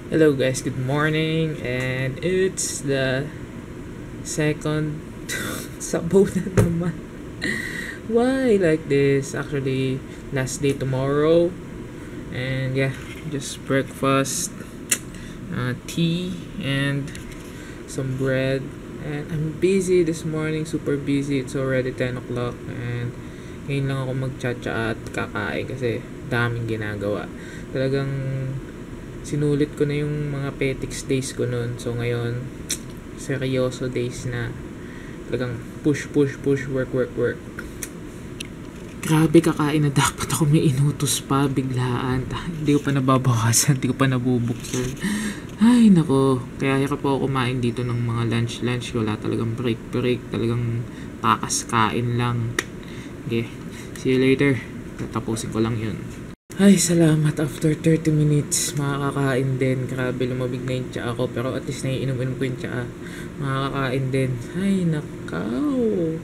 Hello guys, good morning, and it's the second sabaw na naman. Why like this? Actually, last day tomorrow, and yeah, just breakfast, tea, and some bread. And I'm busy this morning, super busy. It's already 10 o'clock, and ngayon lang ako magtsatsa at kakain kasi daming ginagawa. Talagang sinulit ko na yung mga petics days ko noon. So ngayon, seryoso days na. Talagang push, work. Grabe, kakain na dapat ako, may inutos pa biglaan. Hindi ko pa nababawasan, hindi ko pa nabubuksan. Ay nako, kaya hirap ako kumain dito ng mga lunch. Wala talagang break. Talagang kakaskain lang. Okay, see you later. Tatapusin ko lang yun. Ay, salamat. After 30 minutes, makakakain din. Grabe, lumabig na yung tsaa ko. Pero at least naiinom-inom ko yung tsaa. Makakakain din. Ay, nakaw.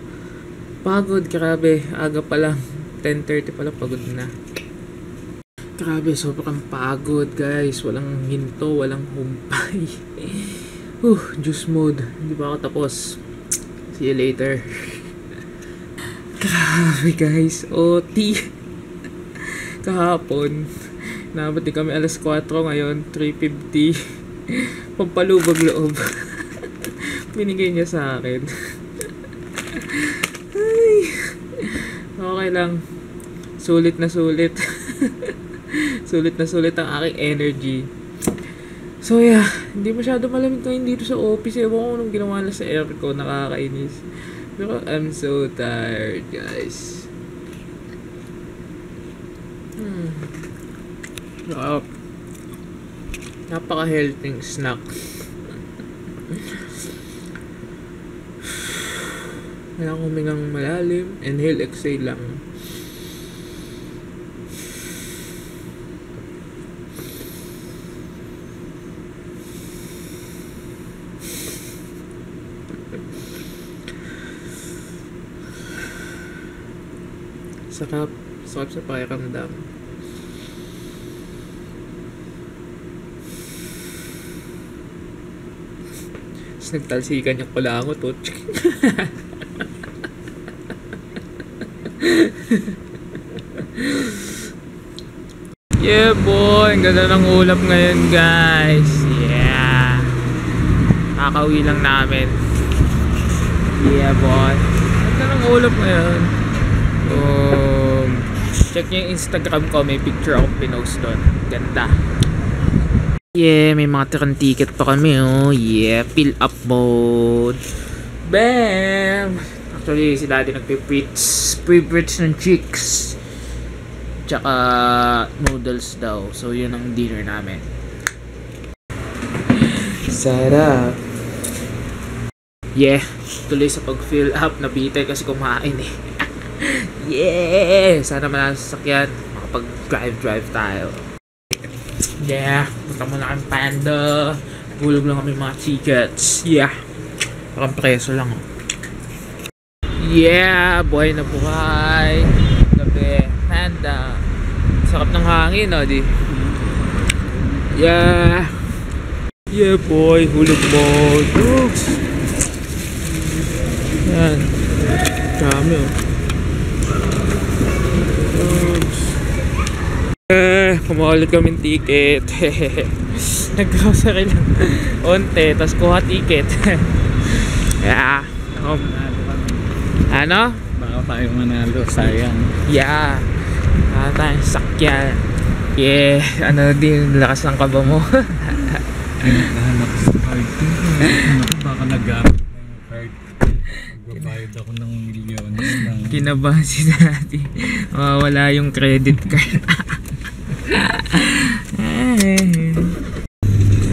Pagod, grabe. Aga pa lang. 10:30 pa lang, pagod na. Grabe, sobrang pagod, guys. Walang hinto, walang humpay. Juice mode. Hindi pa ako tapos. See you later. Grabe, guys. OT. Kahapon, nabot din kami alas 4, ngayon 3:50. Pampalubog loob. Binigay niya sa akin. Ay, okay lang. Sulit na sulit. Sulit na sulit ang aking energy. So yeah, hindi masyado malamig ngayon dito sa office. Ewan ko nung ginawa na sa aircon, nakakainis. Pero I'm so tired, guys. Napaka-healthy snack. Kailangan humingang malalim. Inhale, exhale lang. Sarap sa pakiramdam. Nagtalsikan yung kulangot o. Yeah boy, ang ganda ng ulap ngayon guys. Yeah, kakauwi lang namin. Yeah boy, ang ganda ng ulap ngayon. Check nyo yung Instagram ko, may picture akong pinost doon. Ganda. Yeah, may mga tirang ticket pa kami, oh. Yeah, fill up mode. Bam! Actually, si daddy pre-preach ng chicks. Tsaka noodles daw. So, yun ang dinner namin. Sarap. Yeah, tuloy sa pag-fill up. Nabitay kasi kumain eh. Yeah! Sana malasasakyan. Makapag-drive tayo. Yeah, punta muna kami Panda. Bulog lang kami mga tickets. Yeah, parang preso lang. Yeah, buhay na buhay. Gabi, Panda. Sarap ng hangin, oh, di. Yeah. Yeah, boy, hulog mode. Oops. Yan. Dami, oh. Kumuha ulit kaming ticket. Nag-grocery lang onte, tas kuha ticket. Yeah. Ano? Baka tayo manalo, sayang. Yeah. Tayong sakyan. Yeah. Ano din, lakas ng kaba mo. Nahanap sa card. Baka nagamit na yung card. Magbabayad ako ng milyones. Kinabahan si dati. Wala yung credit card.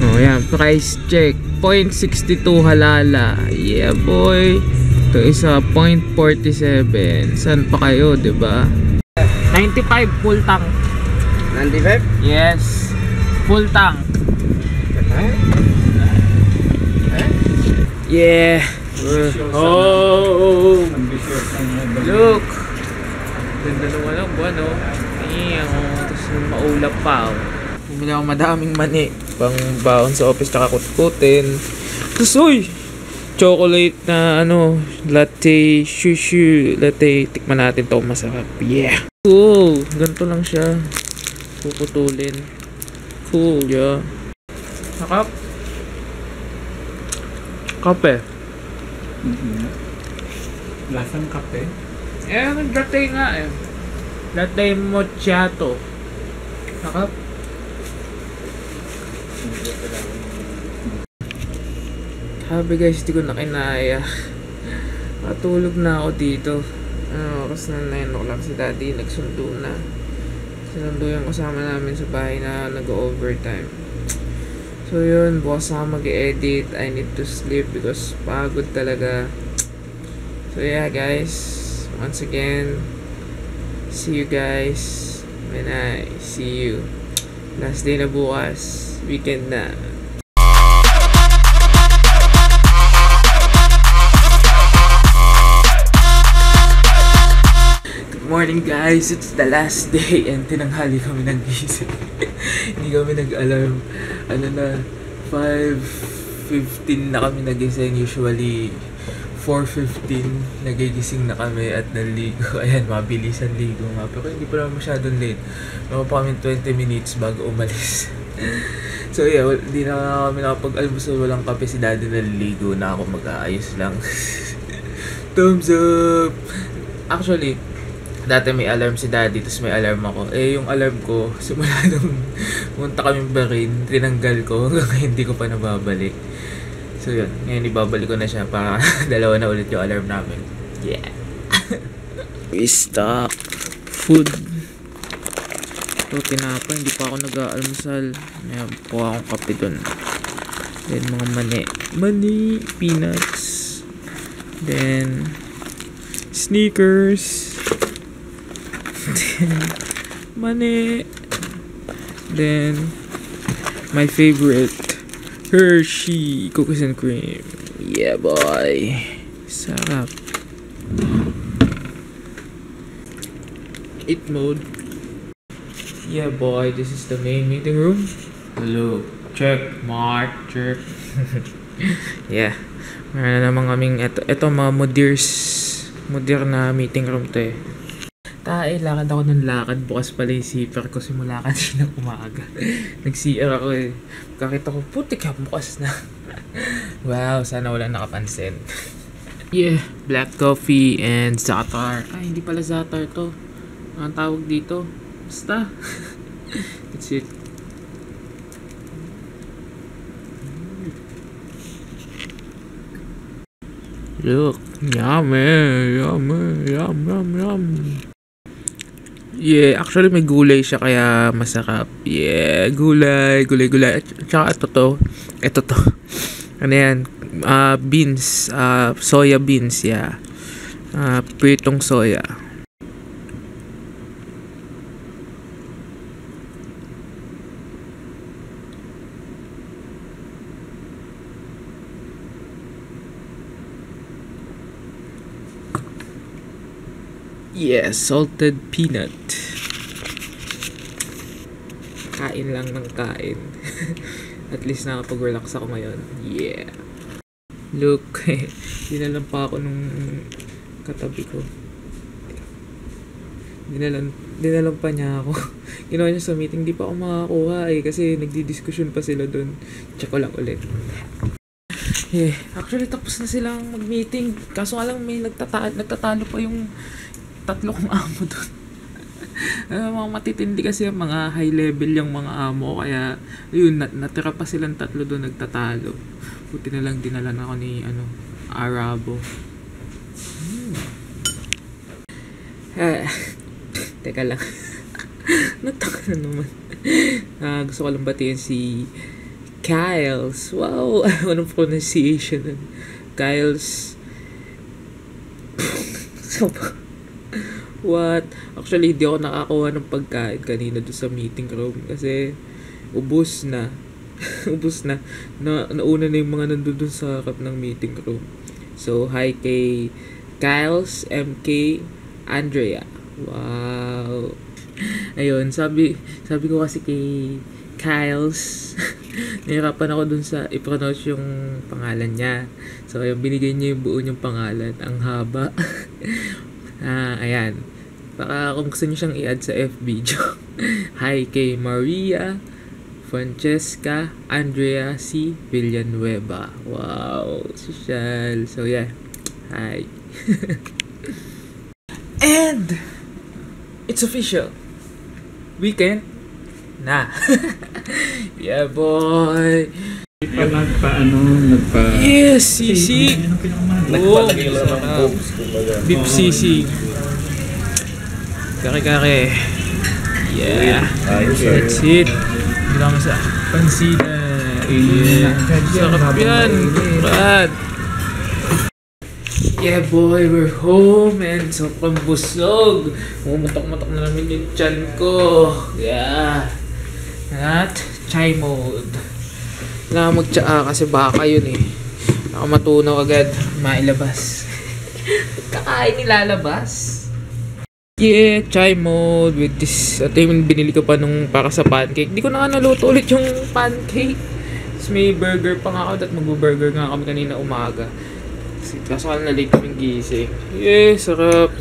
Oh yan, price check 0.62 halala. Yeah boy. Ito isa 0.47. Saan pa kayo, diba? 95 full tank. 95? Yes, full tank. Yeah. Oh, look, ganda naman ang buwan, oh. Tapos maulap pa, oh. Bumili ako madaming mani. Pang baon sa office tsaka kutkutin. Tapos, uy! Chocolate na latte, shushu, latte. Tikman natin to, masarap. Yeah! Cool! Ganito lang siya. Puputulin. Cool, yeah. Nakap? Kape. Lasang kape? Latte nga eh. Latte macchiato. Nakap? Sabi guys, di ko na kinaya. Matulog na ako dito. Oras na 9 o'clock si daddy. Nagsundo na. Sinundo yung kasama namin sa bahay na nag-overtime. So yun, bukas ako mag-edit. I need to sleep because pagod talaga. So yeah guys, once again, see you guys when I see you. Last day na bukas. Weekend na. Morning guys, it's the last day and tinanghali kami nagising. Hindi kami nag-alarm. 5:15 na kami nagising. Usually 4:15 nagigising na kami at naligo. Ayan, mabilisan ligo nga. Pero hindi pa naman masyadong late. Meron pa kami 20 minutes bago umalis. So yeah, hindi na kami nakapag-almusal, walang kape. Si daddy naliligo na, ako mag-aayos lang. Thumbs up! Actually, dati may alarm si daddy, tapos may alarm ako. Yung alarm ko, simula nung punta kaming Bahrain, tinanggal ko hanggang ngayon hindi ko pa nababalik. So yun, ngayon ibabalik ko na siya para dalawa na ulit yung alarm namin. Yeah! We stock food. Ito, tinapay, hindi pa ako nag-aalmusal. May po akong kape dun. Then mga mani, peanuts. Then sneakers. Mani. Then my favorite, Hershey cookies and cream. Yeah boy, sarap. Eat mode. Yeah boy, this is the main meeting room. Hello, check mark, check. Yeah, meron na naman kaming ito mga mudir na meeting room to eh. Lakad ako ng lakad. Bukas pala yung zipper ko. Simula kanina umaga. Nag-CR ako eh. Kakita ko, putik ka, bukas na. Wow, sana wala nakapansin. Yeah, black coffee and za'atar. Ay, hindi pala za'atar to. Ang tawag dito. Basta. That's it. Look, yummy, yummy, yum, yum, yum. Yeah, actually may gulay siya kaya masarap. Yeah, gulay. At saka ito to. Ano yan? Beans, soya beans, yeah. Pritong soya. Yeah, salted peanut. Kain lang ng kain. At least nakapag-relax ako ngayon. Yeah. Look, dinalan pa ako nung katabi ko. Dinalan pa niya ako. Ginawa niya sa meeting, di pa ako makakuha kasi nagdi-discussion pa sila dun. Check ko lang ulit. Yeah, actually tapos na silang mag-meeting. Kaso nga lang may nagtatalo pa yung tatlo kong amo doon. Mga matitindi kasi yung mga high level yung mga amo. Kaya yun, natira pa silang tatlo doon nagtatalo. Buti na lang dinalan ako ni Arabo. Teka lang. Nataka na naman. Gusto ko lang batiin si Kyles. Wow, anong pronunciation nun? Kyles. What? Actually, hindi ako nakakuha ng pagkain kanina doon sa meeting room kasi ubos na. Nauna na yung mga nandun doon sa harap ng meeting room. So, hi kay Kyles, MK, Andrea. Wow. Ayun, sabi ko kasi kay Kyles Nahirapan ako dun sa i-pronounce yung pangalan niya. So, kaya binigay niya yung buo niyang pangalan. Ang haba. Ayan. Baka kung gusto niyo siyang i-add sa FB, joke. Hi kay Maria Francesca Andrea C. Villanueva. Wow, social. So, yeah. Hi. And it's official. Weekend na. Yeah, boy. Yes, sisig. Oh, beef sisig. Kare-kare. Yeah. That's it. Hindi lang sa pansinan. Yeah. Sarap yan. Brad. Yeah, boy, we're home and sobrang busog. Mumutok-mutok na namin yung tiyan ko. Yeah. At chai mode. Kailangan mag-tsaa kasi baka yun eh. Baka matunaw agad, mailabas. Kakain nilalabas. Yeah, chai mode with this. Ito yung binili ko pa nung para sa pancake. Di ko na nga naluto ulit yung pancake. Tapos may burger pa nga ako at mag-burger nga kami kanina umaga. Kaso ka na late kaming gising. Yeah, sarap.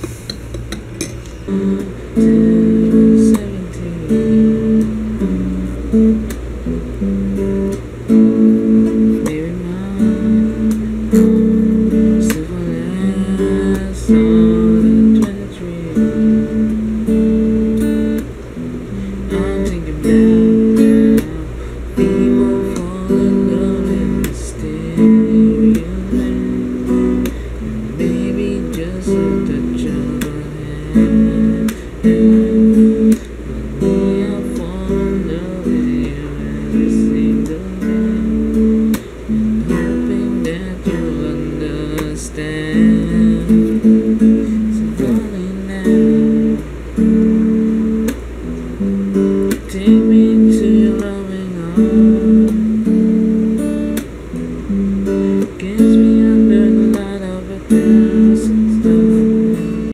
Take me to your loving arms.